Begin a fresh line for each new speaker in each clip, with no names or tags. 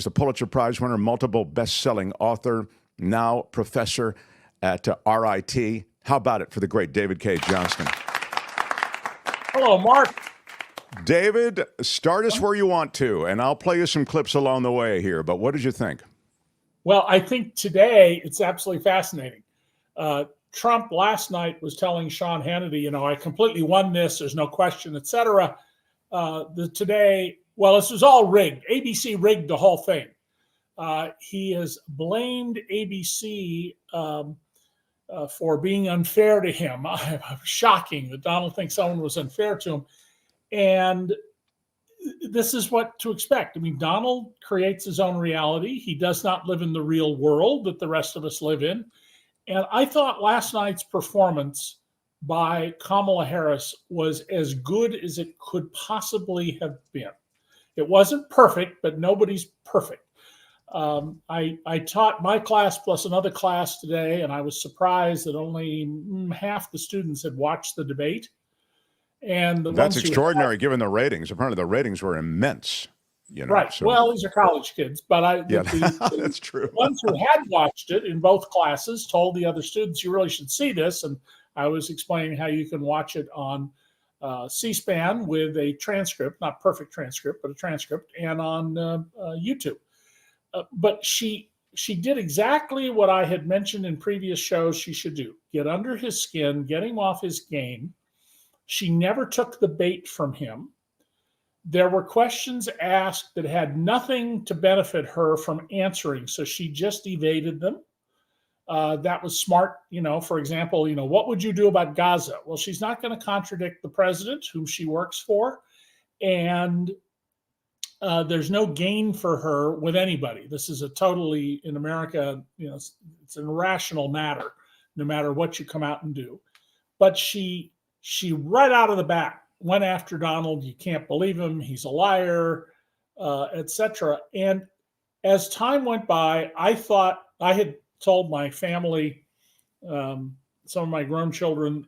He's a Pulitzer Prize winner, multiple best-selling author, now professor at RIT. How about it for the great David K. Johnston?
Hello, Mark.
David, start us where you want to, and I'll play you some clips along the way here. But what did you think?
Well, I think today it's absolutely fascinating. Trump last night was telling Sean Hannity, I completely won this, there's no question, et cetera. Today, this was all rigged. ABC rigged the whole thing. He has blamed ABC for being unfair to him. Shocking that Donald thinks someone was unfair to him. And this is what to expect. I mean, Donald creates his own reality. He does not live in the real world that the rest of us live in. And I thought last night's performance by Kamala Harris was as good as it could possibly have been. It wasn't perfect, but nobody's perfect. I taught my class plus another class today, and I was surprised that only half the students had watched the debate. And
that's extraordinary given the ratings. Apparently the ratings were immense.
Right. So. Well, these are college kids, but
that's true.
The ones who had watched it in both classes told the other students, you really should see this. And I was explaining how you can watch it on C-SPAN with a transcript, not perfect transcript, but a transcript, and on YouTube. But she did exactly what I had mentioned in previous shows she should do. Get under his skin, get him off his game. She never took the bait from him. There were questions asked that had nothing to benefit her from answering, so she just evaded them. That was smart. For example, what would you do about Gaza? Well, she's not going to contradict the president, whom she works for, and there's no gain for her with anybody. This is a totally, in America, it's an irrational matter, no matter what you come out and do. But she right out of the bat went after Donald. You can't believe him. He's a liar, etc. And as time went by, I thought I had told my family, some of my grown children,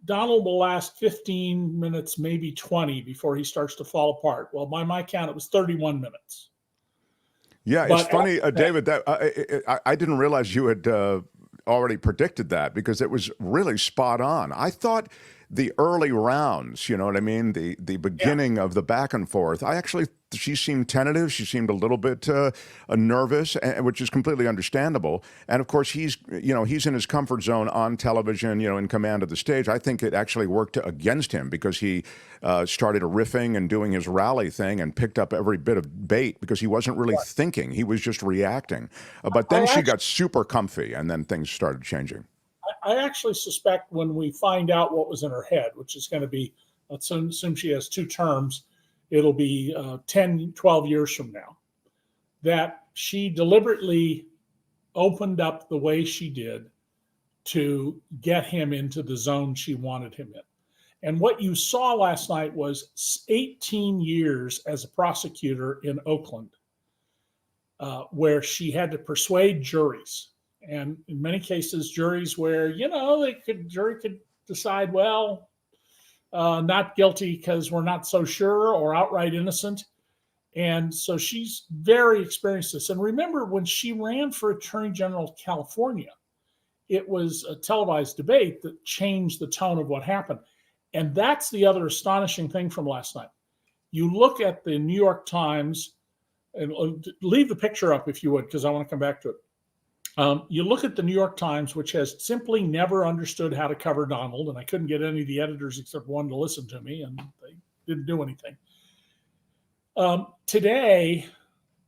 Donald will last 15 minutes, maybe 20 before he starts to fall apart. Well, by my count, it was 31 minutes.
Yeah, it's funny, David, that I didn't realize you had already predicted that because it was really spot on. I thought the early rounds, you know what I mean? The beginning of the back and forth, she seemed tentative. She seemed a little bit nervous, which is completely understandable. And of course, he's in his comfort zone on television, in command of the stage. I think it actually worked against him because he started riffing and doing his rally thing and picked up every bit of bait because he wasn't really thinking. He was just reacting. But then she got super comfy and then things started changing.
I actually suspect when we find out what was in her head, which is going to be, let's assume she has 2 terms, it'll be 10, 12 years from now, that she deliberately opened up the way she did to get him into the zone she wanted him in. And what you saw last night was 18 years as a prosecutor in Oakland, where she had to persuade juries. And in many cases, juries where, jury could decide, not guilty because we're not so sure, or outright innocent. And so she's very experienced this. And remember, when she ran for Attorney General of California, it was a televised debate that changed the tone of what happened. And that's the other astonishing thing from last night. You look at the New York Times, and leave the picture up if you would, because I want to come back to it. You look at the New York Times, which has simply never understood how to cover Donald, and I couldn't get any of the editors except one to listen to me, and they didn't do anything. Today,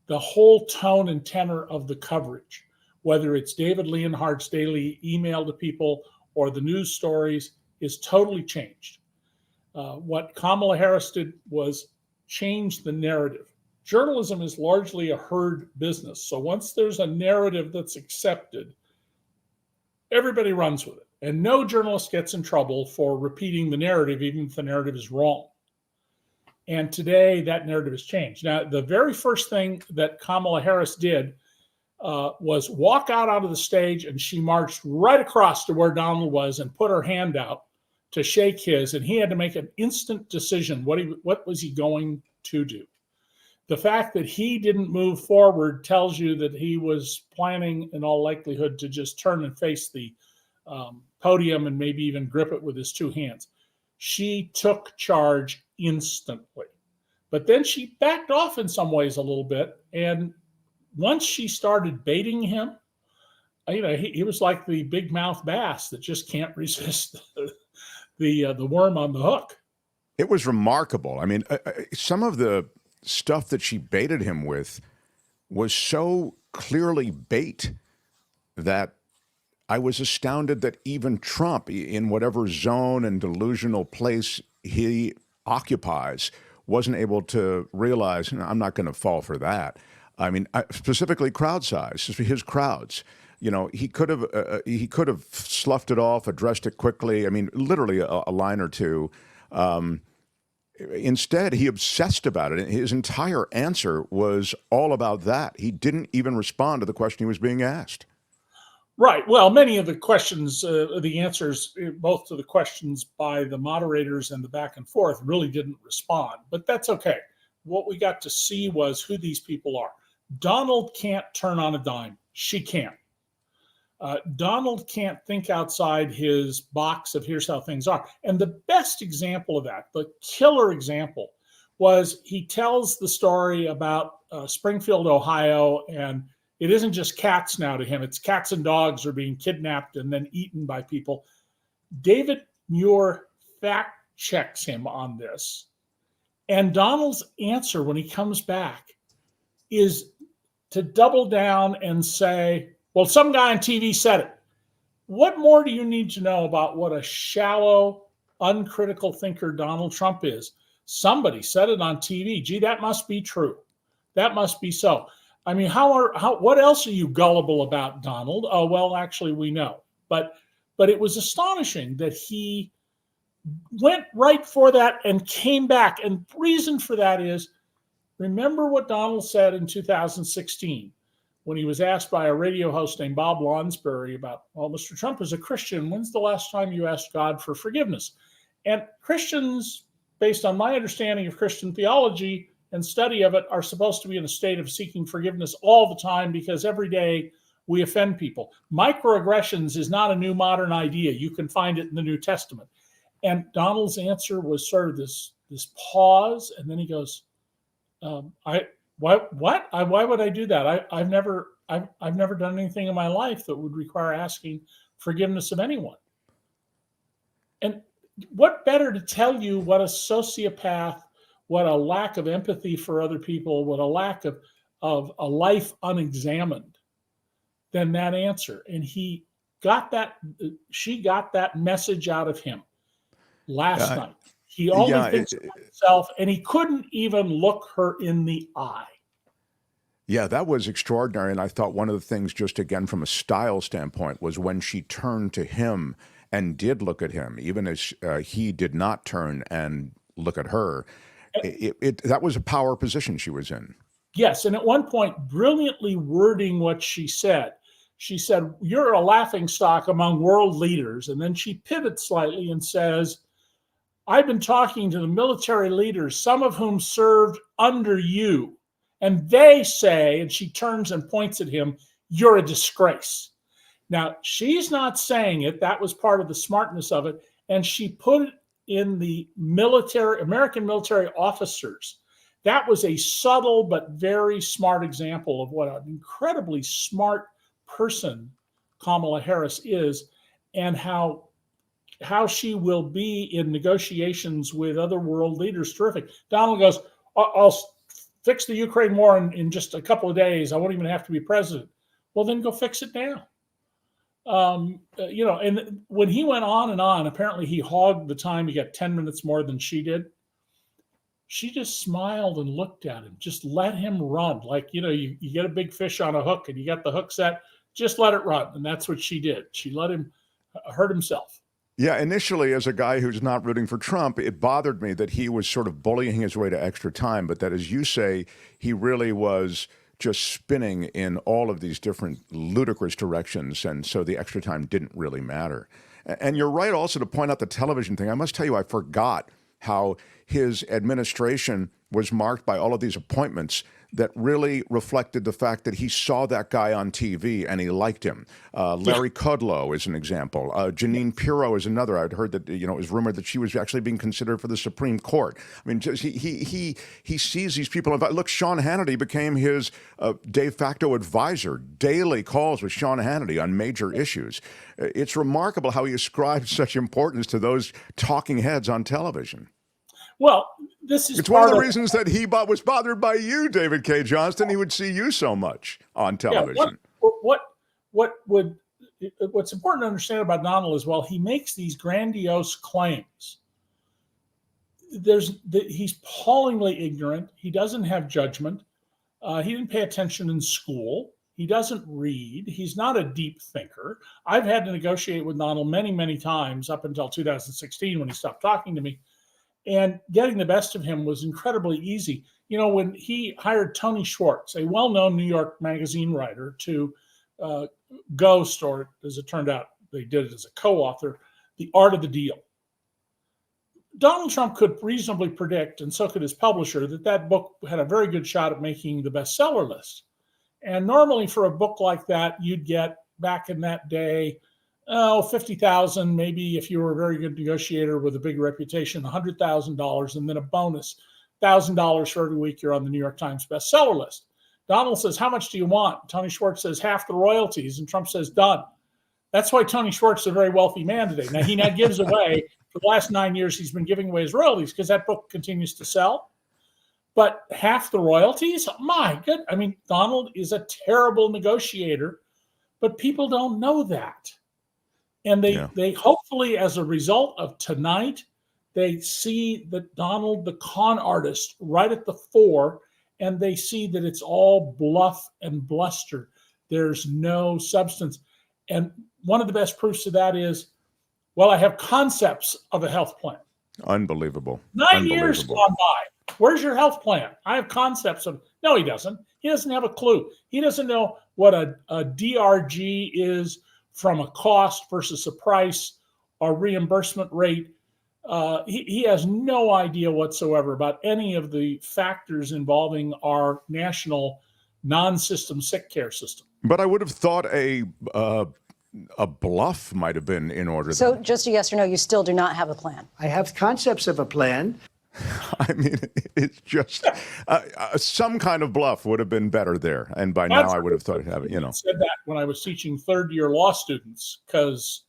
the whole tone and tenor of the coverage, whether it's David Leonhardt's daily email to people or the news stories, is totally changed. What Kamala Harris did was change the narrative. Journalism is largely a herd business. So once there's a narrative that's accepted, everybody runs with it. And no journalist gets in trouble for repeating the narrative, even if the narrative is wrong. And today, that narrative has changed. Now, the very first thing that Kamala Harris did was walk out onto the stage, and she marched right across to where Donald was and put her hand out to shake his, and he had to make an instant decision. What was he going to do? The fact that he didn't move forward tells you that he was planning, in all likelihood, to just turn and face the podium and maybe even grip it with his two hands. She took charge instantly. But then she backed off in some ways a little bit. And once she started baiting him, he was like the big mouth bass that just can't resist the worm on the hook.
It was remarkable. I mean, some of the stuff that she baited him with was so clearly bait that I was astounded that even Trump, in whatever zone and delusional place he occupies, wasn't able to realize, I'm not going to fall for that. I mean, specifically crowd size, his crowds. He could have sloughed it off, addressed it quickly. I mean, literally a line or two. Instead, he obsessed about it. His entire answer was all about that. He didn't even respond to the question he was being asked.
Right. Well, many of the questions, the answers, both to the questions by the moderators and the back and forth, really didn't respond. But that's okay. What we got to see was who these people are. Donald can't turn on a dime. She can't. Donald can't think outside his box of here's how things are. And the best example of that, the killer example, was he tells the story about Springfield, Ohio, and it isn't just cats now to him. It's cats and dogs are being kidnapped and then eaten by people. David Muir fact checks him on this. And Donald's answer when he comes back is to double down and say, well, some guy on TV said it. What more do you need to know about what a shallow, uncritical thinker Donald Trump is? Somebody said it on TV. Gee, that must be true. That must be so. I mean, what else are you gullible about, Donald? Oh, well, actually, we know. But it was astonishing that he went right for that and came back. And the reason for that is, remember what Donald said in 2016 when he was asked by a radio host named Bob Lonsberry about, well, Mr. Trump is a Christian. When's the last time you asked God for forgiveness? And Christians, based on my understanding of Christian theology and study of it, are supposed to be in a state of seeking forgiveness all the time because every day we offend people. Microaggressions is not a new modern idea. You can find it in the New Testament. And Donald's answer was sort of this pause, and then he goes, Why would I do that? I've never done anything in my life that would require asking forgiveness of anyone. And what better to tell you what a sociopath, what a lack of empathy for other people, what a lack of a life unexamined than that answer. And she got that message out of him last night. He only thinks about himself, and he couldn't even look her in the eye.
Yeah, that was extraordinary. And I thought one of the things, just again from a style standpoint, was when she turned to him and did look at him, even as he did not turn and look at her. That was a power position she was in.
Yes, and at one point, brilliantly wording what she said. She said, "You're a laughingstock among world leaders." And then she pivots slightly and says, "I've been talking to the military leaders, some of whom served under you. And they say," and she turns and points at him, "you're a disgrace." Now, she's not saying it. That was part of the smartness of it. And she put it in the military, American military officers. That was a subtle but very smart example of what an incredibly smart person Kamala Harris is, and how she will be in negotiations with other world leaders. Terrific. Donald goes, I'll fix the Ukraine war in just a couple of days. I won't even have to be president. Well, then go fix it now. And when he went on and on, apparently he hogged the time. He got 10 minutes more than she did. She just smiled and looked at him. Just let him run. Like, you get a big fish on a hook and you got the hook set, just let it run. And that's what she did. She let him hurt himself.
Yeah, initially, as a guy who's not rooting for Trump, it bothered me that he was sort of bullying his way to extra time, but that, as you say, he really was just spinning in all of these different ludicrous directions, and so the extra time didn't really matter. And you're right also to point out the television thing. I must tell you, I forgot how his administration was marked by all of these appointments that really reflected the fact that he saw that guy on TV and he liked him. Larry Kudlow is an example. Jeanine Pirro is another. I'd heard that it was rumored that she was actually being considered for the Supreme Court. I mean, just, he sees these people. Look, Sean Hannity became his de facto advisor. Daily calls with Sean Hannity on major issues. It's remarkable how he ascribes such importance to those talking heads on television.
Well, this is
it's one of the reasons that he was bothered by you, David K. Johnston. He would see you so much on television.
Yeah, what's important to understand about Donald is, while he makes these grandiose claims, he's appallingly ignorant. He doesn't have judgment. He didn't pay attention in school. He doesn't read. He's not a deep thinker. I've had to negotiate with Donald many, many times up until 2016 when he stopped talking to me. And getting the best of him was incredibly easy. When he hired Tony Schwartz, a well-known New York Magazine writer, to ghost, or as it turned out, they did it as a co-author, The Art of the Deal. Donald Trump could reasonably predict, and so could his publisher, that book had a very good shot at making the bestseller list. And normally for a book like that, you'd get, back in that day, $50,000, maybe if you were a very good negotiator with a big reputation, $100,000, and then a bonus, $1,000 for every week you're on the New York Times bestseller list. Donald says, how much do you want? Tony Schwartz says, half the royalties, and Trump says, done. That's why Tony Schwartz is a very wealthy man today. Now, he now gives away, for the last 9 years, he's been giving away his royalties because that book continues to sell. But half the royalties? My good. I mean, Donald is a terrible negotiator, but people don't know that. And they hopefully, as a result of tonight, they see that Donald, the con artist, right at the fore, and they see that it's all bluff and bluster. There's no substance. And one of the best proofs of that is, well, I have concepts of a health plan.
Unbelievable.
9 years gone by. Where's your health plan? I have concepts of. No, he doesn't. He doesn't have a clue. He doesn't know what a DRG is from a cost versus a price or reimbursement rate. He has no idea whatsoever about any of the factors involving our national non-system sick care system.
But I would have thought a bluff might have been in order.
So just a yes or no, you still do not have a plan?
I have concepts of a plan.
I mean, it's just some kind of bluff would have been better there. And by now I would have thought, I
said that when I was teaching third-year law students, because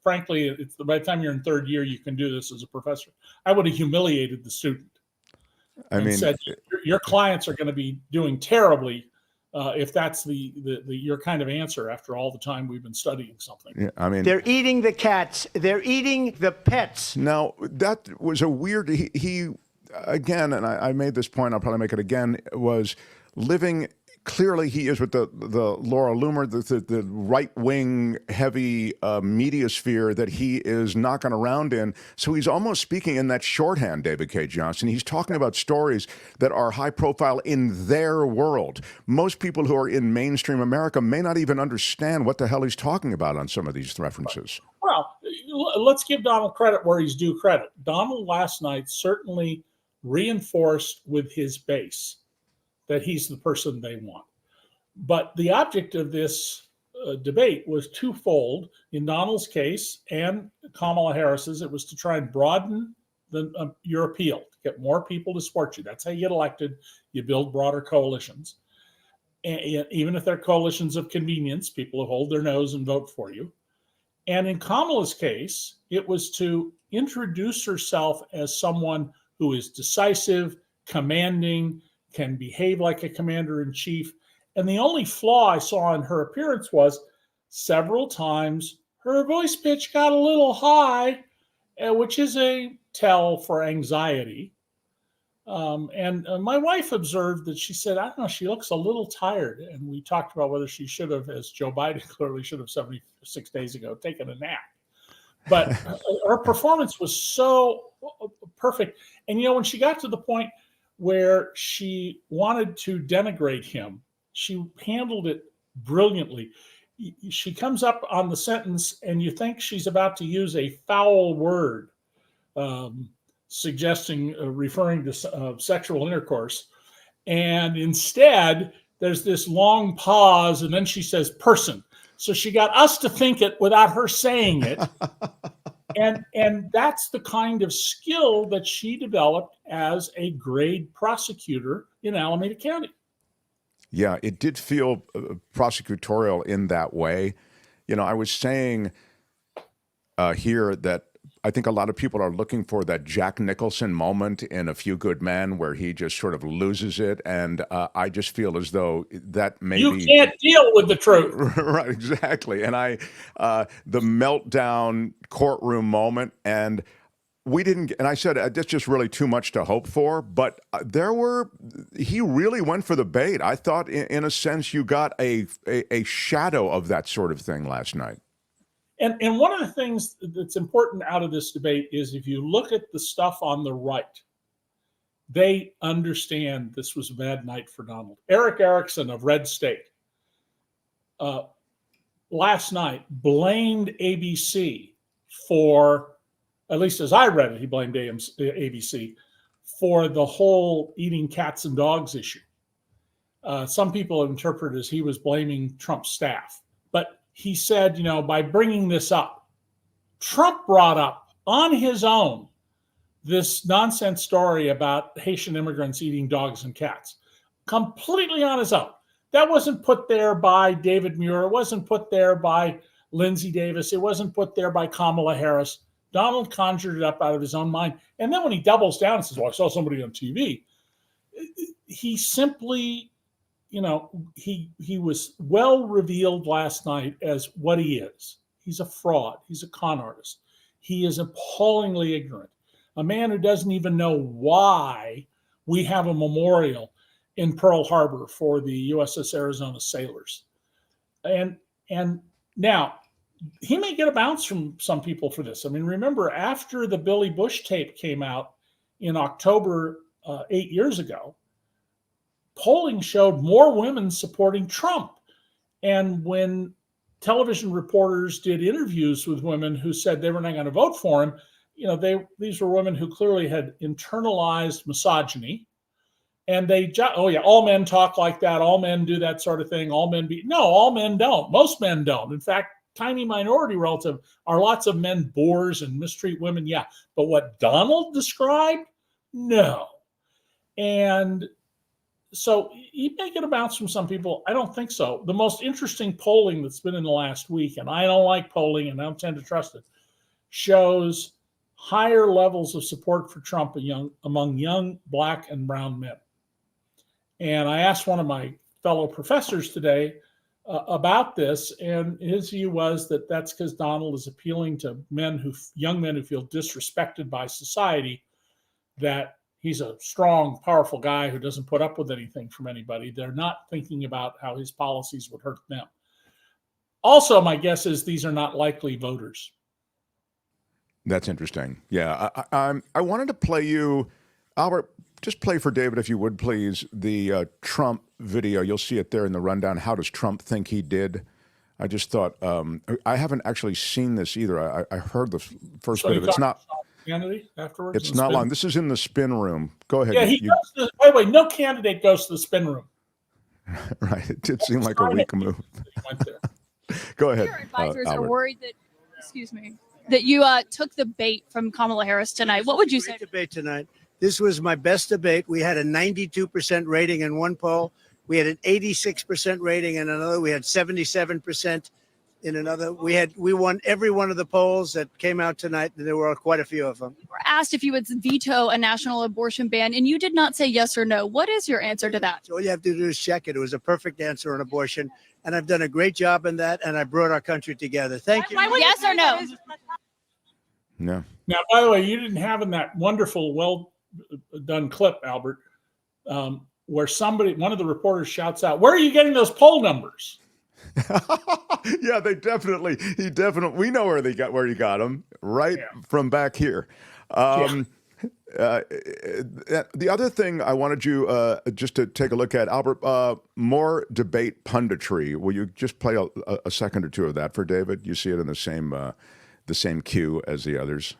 frankly, by the time you're in third year, you can do this as a professor. I would have humiliated the student. Said, your clients are going to be doing terribly if that's your kind of answer after all the time we've been studying something.
Yeah, I mean,
they're eating the cats. They're eating the pets.
Now, that was a weird, he again, and I made this point, I'll probably make it again, was living. Clearly, he is with the Laura Loomer, the right-wing heavy media sphere that he is knocking around in. So he's almost speaking in that shorthand, David K. Johnston. He's talking about stories that are high-profile in their world. Most people who are in mainstream America may not even understand what the hell he's talking about on some of these references.
Well, let's give Donald credit where he's due credit. Donald last night certainly reinforced with his base that he's the person they want. But the object of this debate was twofold. In Donald's case and Kamala Harris's, it was to try and broaden your appeal, to get more people to support you. That's how you get elected. You build broader coalitions. And even if they're coalitions of convenience, people who hold their nose and vote for you. And in Kamala's case, it was to introduce herself as someone who is decisive, commanding, can behave like a commander-in-chief. And the only flaw I saw in her appearance was several times her voice pitch got a little high, which is a tell for anxiety. And my wife observed that she said, I don't know, she looks a little tired. And we talked about whether she should have, as Joe Biden clearly should have 76 days ago, taken a nap. But her performance was so perfect. And, when she got to the point where she wanted to denigrate him, she handled it brilliantly. She comes up on the sentence and you think she's about to use a foul word. suggesting, referring to sexual intercourse. And instead, there's this long pause, and then she says person. So she got us to think it without her saying it. And that's the kind of skill that she developed as a grade prosecutor in Alameda County.
Yeah, it did feel prosecutorial in that way. You know, I was saying here that I think a lot of people are looking for that Jack Nicholson moment in A Few Good Men where he just sort of loses it. And I just feel as though that maybe...
You can't deal with the truth.
Right, exactly. And the meltdown courtroom moment, and we didn't, and I said, that's just really too much to hope for, but he really went for the bait. I thought in a sense you got a shadow of that sort of thing last night.
And one of the things that's important out of this debate is if you look at the stuff on the right, they understand this was a bad night for Donald. Eric Erickson of Red State last night blamed ABC for, at least as I read it, he blamed ABC for the whole eating cats and dogs issue. Some people interpret it as he was blaming Trump's staff. But he said, by bringing this up, Trump brought up on his own this nonsense story about Haitian immigrants eating dogs and cats, completely on his own. That wasn't put there by David Muir. It wasn't put there by Lindsey Davis. It wasn't put there by Kamala Harris. Donald conjured it up out of his own mind. And then when he doubles down and says, well, I saw somebody on TV, he simply... he was well revealed last night as what he is. He's a fraud. He's a con artist. He is appallingly ignorant. A man who doesn't even know why we have a memorial in Pearl Harbor for the USS Arizona sailors. And now, he may get a bounce from some people for this. I mean, remember, after the Billy Bush tape came out in October 8 years ago, polling showed more women supporting Trump. And when television reporters did interviews with women who said they were not going to vote for him, these were women who clearly had internalized misogyny. And all men talk like that. All men do that sort of thing. All men don't. Most men don't. In fact, tiny minority relative are lots of men bores and mistreat women. Yeah. But what Donald described? No. And so he may get a bounce from some people. I don't think so. The most interesting polling that's been in the last week, and I don't like polling and I don't tend to trust it, shows higher levels of support for Trump among young Black and brown men. And I asked one of my fellow professors today about this, and his view was that that's because Donald is appealing to young men who feel disrespected by society, that he's a strong, powerful guy who doesn't put up with anything from anybody. They're not thinking about how his policies would hurt them. Also, my guess is these are not likely voters.
That's interesting. Yeah, I wanted to play you, Albert, just play for David, if you would, please, the Trump video. You'll see it there in the rundown. How does Trump think he did? I just thought, I haven't actually seen this either. I heard the first bit of it. It's not...
Candidate afterwards?
It's not long. This is in the spin room. Go ahead.
Yeah, by the way, no candidate goes to the spin room.
Right. It did seem like a weak move. Go ahead.
Your advisors are worried that you took the bait from Kamala Harris tonight. What would you say?
Great debate tonight. This was my best debate. We had a 92% rating in one poll. We had an 86% rating in another. We had 77% in another. We won every one of the polls that came out tonight. There were quite a few of them.
You were asked if you would veto a national abortion ban, and you did not say yes or no. What is your answer to that?
So all you have to do is check it. It was a perfect answer on abortion, and I've done a great job in that, and I brought our country together. Thank you.
Yes or no?
No.
Now, by the way, you didn't have in that wonderful, well done clip, Albert, where one of the reporters shouts out, "Where are you getting those poll numbers?"
Yeah, we know where you got them, right from back here. The other thing I wanted you just to take a look at, Albert, more debate punditry. Will you just play a second or two of that for David? You see it in the same queue as the others.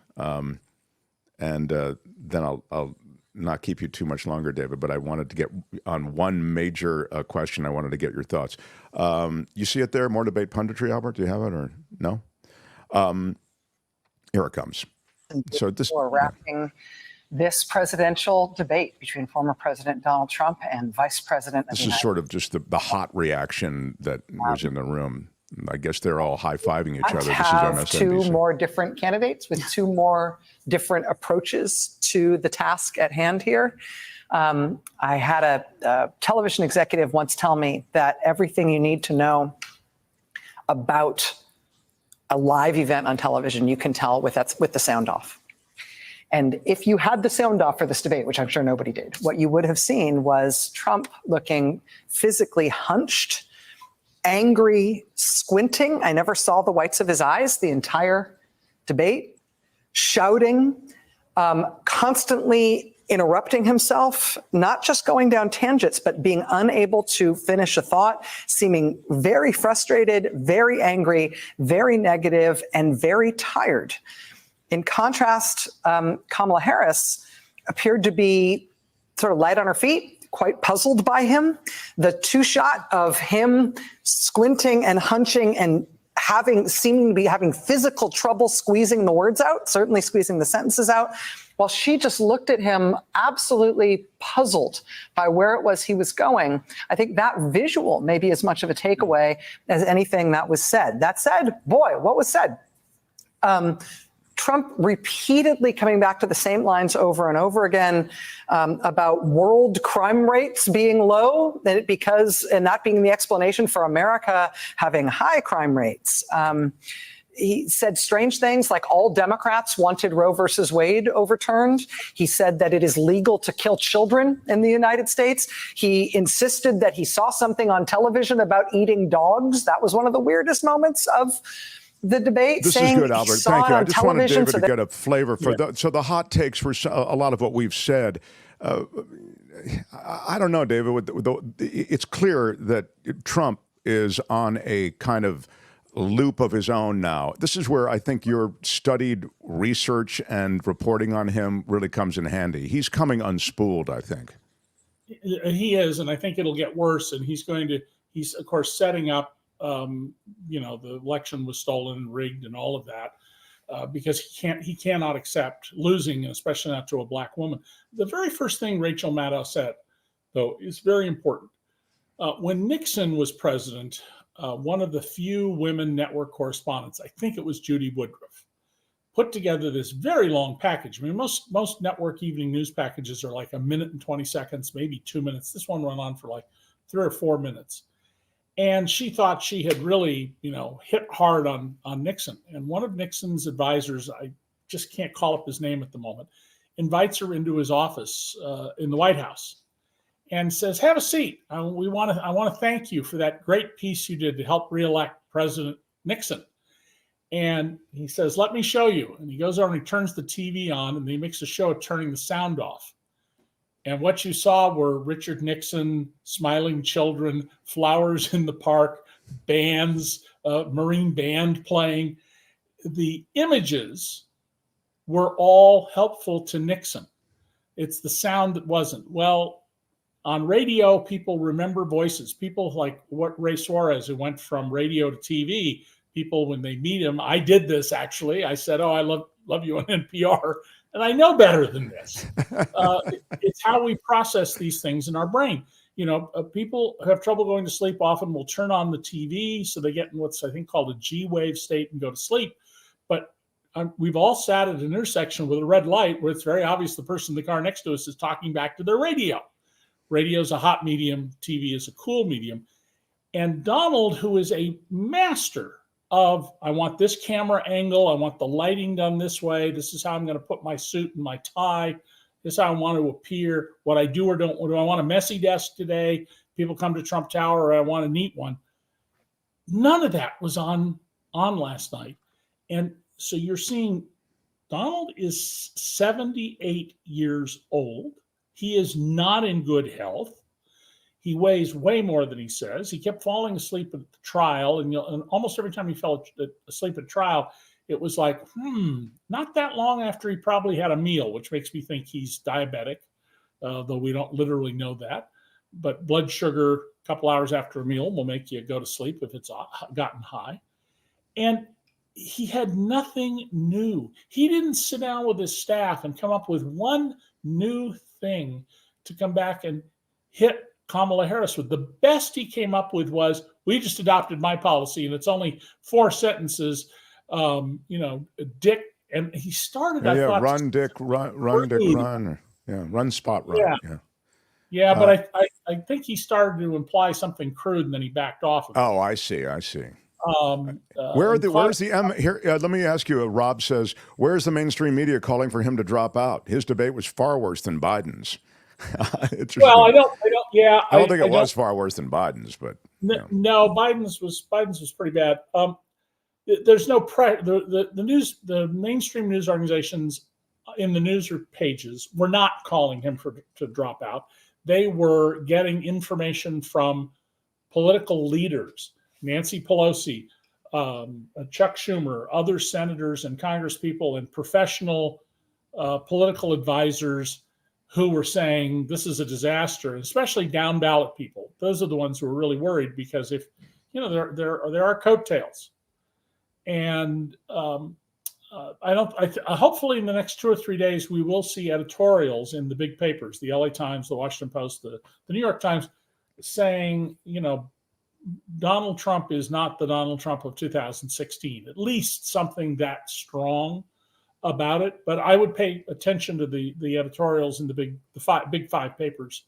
and then I'll not keep you too much longer, David, but I wanted to get on one major question. I wanted to get your thoughts. You see it there, More Debate Punditry, Albert? Do you have it or no? Here it comes. So this,
we're wrapping this presidential debate between former President Donald Trump and Vice President.
This is sort of just the hot reaction that was in the room. I guess they're all high-fiving each other. This is
have
MSNBC.
two more different candidates with two more different approaches to the task at hand here. I had a television executive once tell me that everything you need to know about a live event on television, you can tell with the sound off. And if you had the sound off for this debate, which I'm sure nobody did, what you would have seen was Trump looking physically hunched, angry, squinting. I never saw the whites of his eyes the entire debate, shouting, constantly interrupting himself, not just going down tangents, but being unable to finish a thought, seeming very frustrated, very angry, very negative, and very tired. In contrast, Kamala Harris appeared to be sort of light on her feet, quite puzzled by him. The two-shot of him squinting and hunching and seeming to be having physical trouble squeezing the words out, certainly squeezing the sentences out, while she just looked at him absolutely puzzled by where it was he was going. I think that visual may be as much of a takeaway as anything that was said. That said, boy, what was said? Trump repeatedly coming back to the same lines over and over again about world crime rates being low, and that being the explanation for America having high crime rates. He said strange things like all Democrats wanted Roe versus Wade overturned. He said that it is legal to kill children in the United States. He insisted that he saw something on television about eating dogs. That was one of the weirdest moments of the debate.
This is good, Albert. Thank you. I just wanted David to get a flavor for so the hot takes for a lot of what we've said. I don't know, David. It's clear that Trump is on a kind of loop of his own now. This is where I think your studied research and reporting on him really comes in handy. He's coming unspooled, I think.
He is, and I think it'll get worse. And he's of course setting up. The election was stolen and rigged and all of that, because he cannot accept losing, especially not to a black woman. The very first thing Rachel Maddow said, though, is very important. When Nixon was president, one of the few women network correspondents, I think it was Judy Woodruff, put together this very long package. I mean, most network evening news packages are like 1 minute and 20 seconds, maybe 2 minutes. This one went on for like 3 or 4 minutes. And she thought she had really, hit hard on Nixon. And one of Nixon's advisors, I just can't call up his name at the moment, invites her into his office in the White House and says, "Have a seat. I want to thank you for that great piece you did to help reelect President Nixon." And he says, "Let me show you." And he goes over and he turns the TV on, and he makes a show of turning the sound off. And what you saw were Richard Nixon, smiling children, flowers in the park, bands, Marine band playing. The images were all helpful to Nixon. It's the sound that wasn't. Well, on radio, people remember voices. People like Ray Suarez, who went from radio to TV, people, when they meet him, I did this actually. I said, "Oh, I love you on NPR. And I know better than this." It's how we process these things in our brain. People have trouble going to sleep often will turn on the TV, so they get in what's I think called a G-wave state and go to sleep. But we've all sat at an intersection with a red light where it's very obvious the person in the car next to us is talking back to their radio. Radio is a hot medium. TV is a cool medium. And Donald, who is a master of, I want this camera angle, I want the lighting done this way, this is how I'm going to put my suit and my tie, this is how I want to appear, what I do or don't, do I want a messy desk today, people come to Trump Tower, or I want a neat one. None of that was on last night. And so you're seeing Donald is 78 years old. He is not in good health. He weighs way more than he says. He kept falling asleep at the trial, and almost every time he fell asleep at trial, it was like, not that long after he probably had a meal, which makes me think he's diabetic, though we don't literally know that. But blood sugar a couple hours after a meal will make you go to sleep if it's gotten high. And he had nothing new. He didn't sit down with his staff and come up with one new thing to come back and hit Kamala Harris with. The best he came up with was, we just adopted my policy, and it's only 4 sentences. Dick, and he started. I thought,
run, Dick, run, Dick, run. Run, spot, run.
Yeah, but I think he started to imply something crude, and then he backed off of it.
Oh, I see. Where's the here? Let me ask you. Rob says, "Where's the mainstream media calling for him to drop out? His debate was far worse than Biden's."
Well, I don't. Yeah,
I don't think it was far worse than Biden's, but
no, Biden's was pretty bad. There's no the mainstream news organizations in the news pages were not calling him to drop out. They were getting information from political leaders, Nancy Pelosi, Chuck Schumer, other senators and congresspeople, and professional political advisors who were saying this is a disaster, especially down ballot people. Those are the ones who are really worried, because if there are coattails, and hopefully in the next 2 or 3 days we will see editorials in the big papers, the LA Times, the Washington Post, the New York Times, saying, Donald Trump is not the Donald Trump of 2016, at least something that strong about it. But I would pay attention to the editorials in the big five papers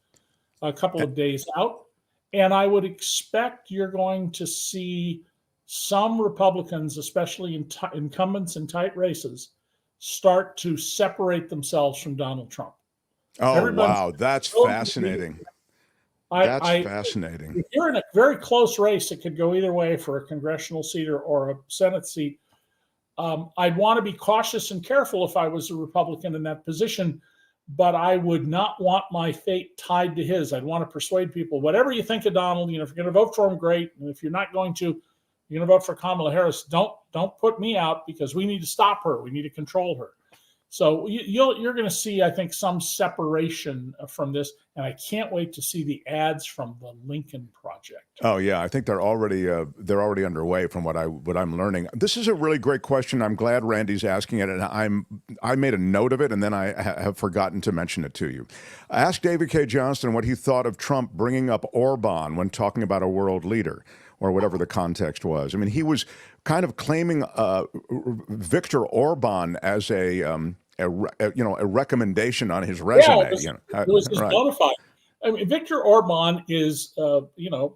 a couple of days out. And I would expect you're going to see some Republicans, especially incumbents in tight races, start to separate themselves from Donald Trump.
Oh, wow. That's fascinating. Fascinating.
If you're in a very close race, it could go either way for a congressional seat or a Senate seat. I'd want to be cautious and careful if I was a Republican in that position, but I would not want my fate tied to his. I'd want to persuade people, whatever you think of Donald, if you're going to vote for him, great. And if you're not going to, you're going to vote for Kamala Harris, don't put me out, because we need to stop her. We need to control her. So you're going to see, I think, some separation from this, and I can't wait to see the ads from the Lincoln Project.
Oh yeah, I think they're already underway from what I'm learning. This is a really great question. I'm glad Randy's asking it, and I made a note of it, and then I have forgotten to mention it to you. I asked David K. Johnston what he thought of Trump bringing up Orban when talking about a world leader, or whatever the context was. I mean, he was kind of claiming Viktor Orban as a recommendation on his resume.
It was his bona fide. I mean, Viktor Orban is,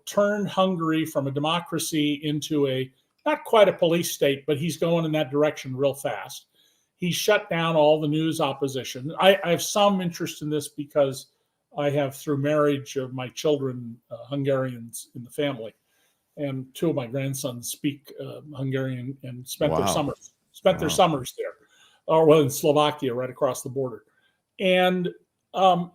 turned Hungary from a democracy into not quite a police state, but he's going in that direction real fast. He shut down all the news opposition. I have some interest in this because I have, through marriage of my children, Hungarians in the family. And 2 of my grandsons speak Hungarian and spent their summers there, or in Slovakia, right across the border. And who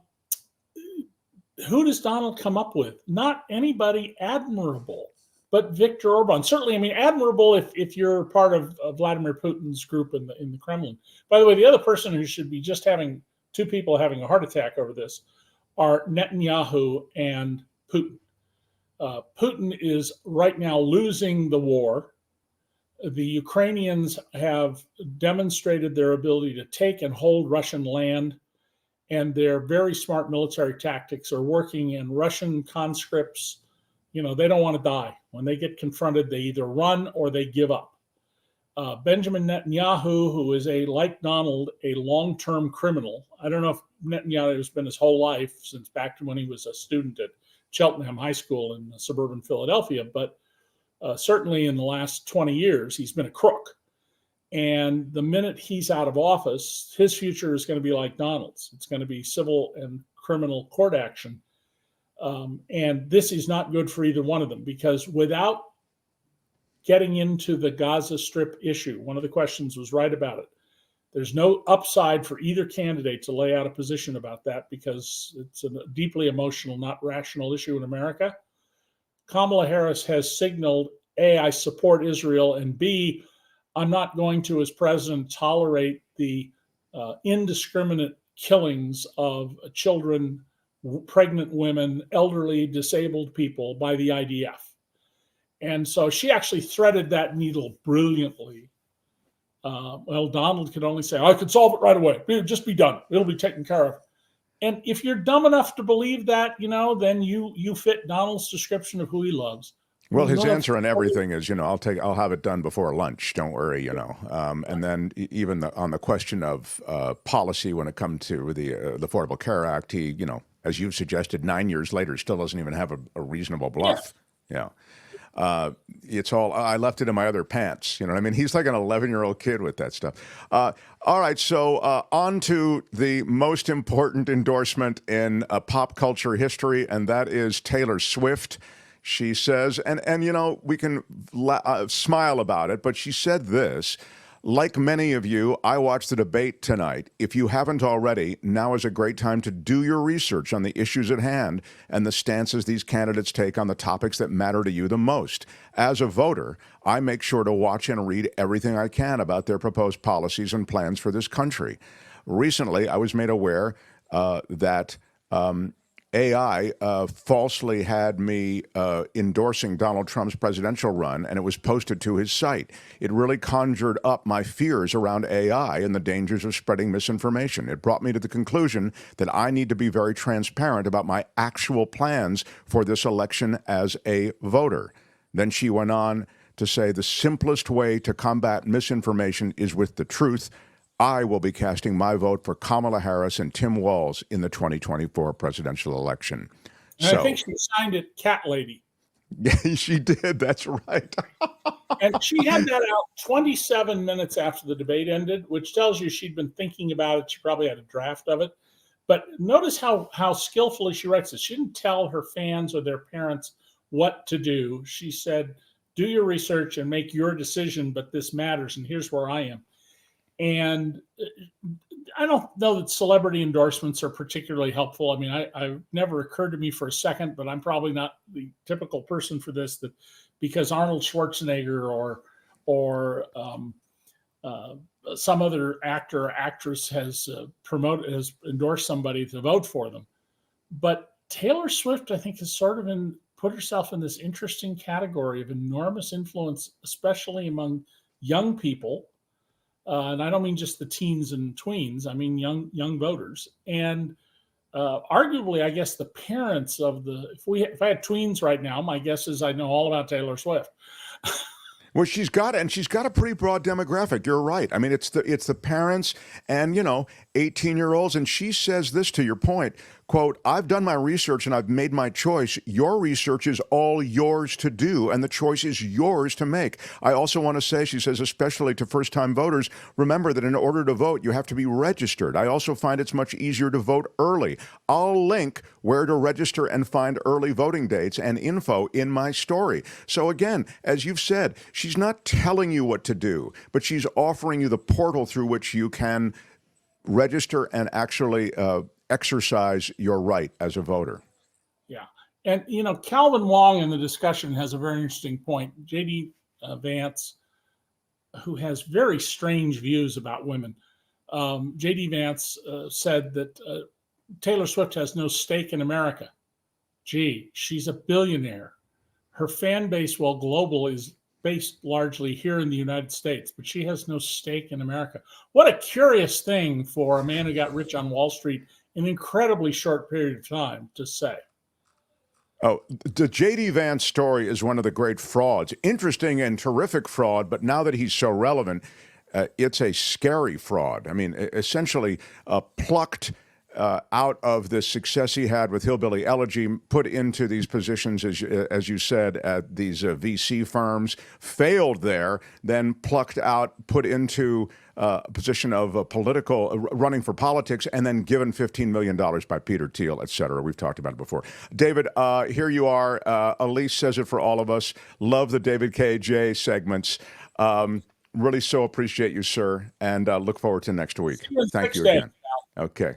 does Donald come up with? Not anybody admirable, but Viktor Orban. Certainly, I mean, admirable if you're part of Vladimir Putin's group in the Kremlin. By the way, the other person who should be just having 2 people having a heart attack over this are Netanyahu and Putin. Putin is right now losing the war. The Ukrainians have demonstrated their ability to take and hold Russian land, and their very smart military tactics are working, and Russian conscripts, they don't want to die. When they get confronted, they either run or they give up. Benjamin Netanyahu, who is like Donald, a long-term criminal. I don't know if Netanyahu has been his whole life, since back to when he was a student at Cheltenham High School in suburban Philadelphia, but certainly in the last 20 years, he's been a crook. And the minute he's out of office, his future is going to be like Donald's. It's going to be civil and criminal court action. And this is not good for either one of them, because without getting into the Gaza Strip issue, one of the questions was right about it. There's no upside for either candidate to lay out a position about that, because it's a deeply emotional, not rational issue in America. Kamala Harris has signaled, A, I support Israel, and B, I'm not going to, as president, tolerate the indiscriminate killings of children, pregnant women, elderly, disabled people by the IDF. And so she actually threaded that needle brilliantly. Well, Donald could only say, I could solve it right away. It'll just be done. It'll be taken care of. And if you're dumb enough to believe that, then you fit Donald's description of who he loves.
Well, his answer on everything is, I'll have it done before lunch. Don't worry, And then even on the question of policy when it comes to the Affordable Care Act, he, as you've suggested, 9 years later, still doesn't even have a reasonable bluff. Yeah. It's all, I left it in my other pants. You know what I mean? He's like an 11-year-old kid with that stuff. All right. So on to the most important endorsement in pop culture history, and that is Taylor Swift. She says, and we can smile about it, but she said this: like many of you, I watched the debate tonight. If you haven't already, now is a great time to do your research on the issues at hand and the stances these candidates take on the topics that matter to you the most. As a voter, I make sure to watch and read everything I can about their proposed policies and plans for this country. Recently, I was made aware that AI falsely had me endorsing Donald Trump's presidential run, and it was posted to his site. It really conjured up my fears around AI and the dangers of spreading misinformation. It brought me to the conclusion that I need to be very transparent about my actual plans for this election as a voter. Then she went on to say the simplest way to combat misinformation is with the truth. I will be casting my vote for Kamala Harris and Tim Walz in the 2024 presidential election.
And I think she signed it Cat Lady.
Yeah, she did. That's right.
And she had that out 27 minutes after the debate ended, which tells you she'd been thinking about it. She probably had a draft of it. But notice how skillfully she writes it. She didn't tell her fans or their parents what to do. She said, do your research and make your decision, but this matters, and here's where I am. And I don't know that celebrity endorsements are particularly helpful. I mean, I never occurred to me for a second, but I'm probably not the typical person for this, that because Arnold Schwarzenegger or some other actor or actress has endorsed somebody to vote for them. But Taylor Swift, I think, has sort of put herself in this interesting category of enormous influence, especially among young people. And I don't mean just the teens and tweens. I mean young voters. And arguably, I guess the parents of if I had tweens right now, my guess is I know all about Taylor Swift.
Well, she's got a pretty broad demographic. You're right. I mean, it's the parents and 18-year-olds. And she says this, to your point, quote, I've done my research and I've made my choice. Your research is all yours to do, and the choice is yours to make. I also want to say, she says, especially to first-time voters, remember that in order to vote, you have to be registered. I also find it's much easier to vote early. I'll link where to register and find early voting dates and info in my story. So again, as you've said, she's not telling you what to do, but she's offering you the portal through which you can register and actually exercise your right as a voter.
Yeah. And, Calvin Wong in the discussion has a very interesting point. J.D. Vance, who has very strange views about women, J.D. Vance said that Taylor Swift has no stake in America. Gee, she's a billionaire. Her fan base, while global, is based largely here in the United States, but she has no stake in America. What a curious thing for a man who got rich on Wall Street in an incredibly short period of time to say.
Oh, the J.D. Vance story is one of the great frauds. Interesting and terrific fraud, but now that he's so relevant, it's a scary fraud. I mean, essentially plucked out of the success he had with Hillbilly Elegy, put into these positions, as you said, at these VC firms, failed there, then plucked out, put into a position of running for politics, and then given $15 million by Peter Thiel, et cetera. We've talked about it before. David, here you are. Elise says it for all of us. Love the David K.J. segments. Really so appreciate you, sir, and look forward to next week. Thank you again. Okay.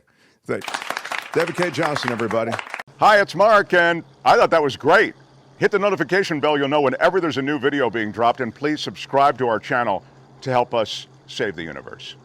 David K. Johnston, everybody. Hi, it's Mark, and I thought that was great. Hit the notification bell. You'll know whenever there's a new video being dropped, and please subscribe to our channel. to help us save the universe.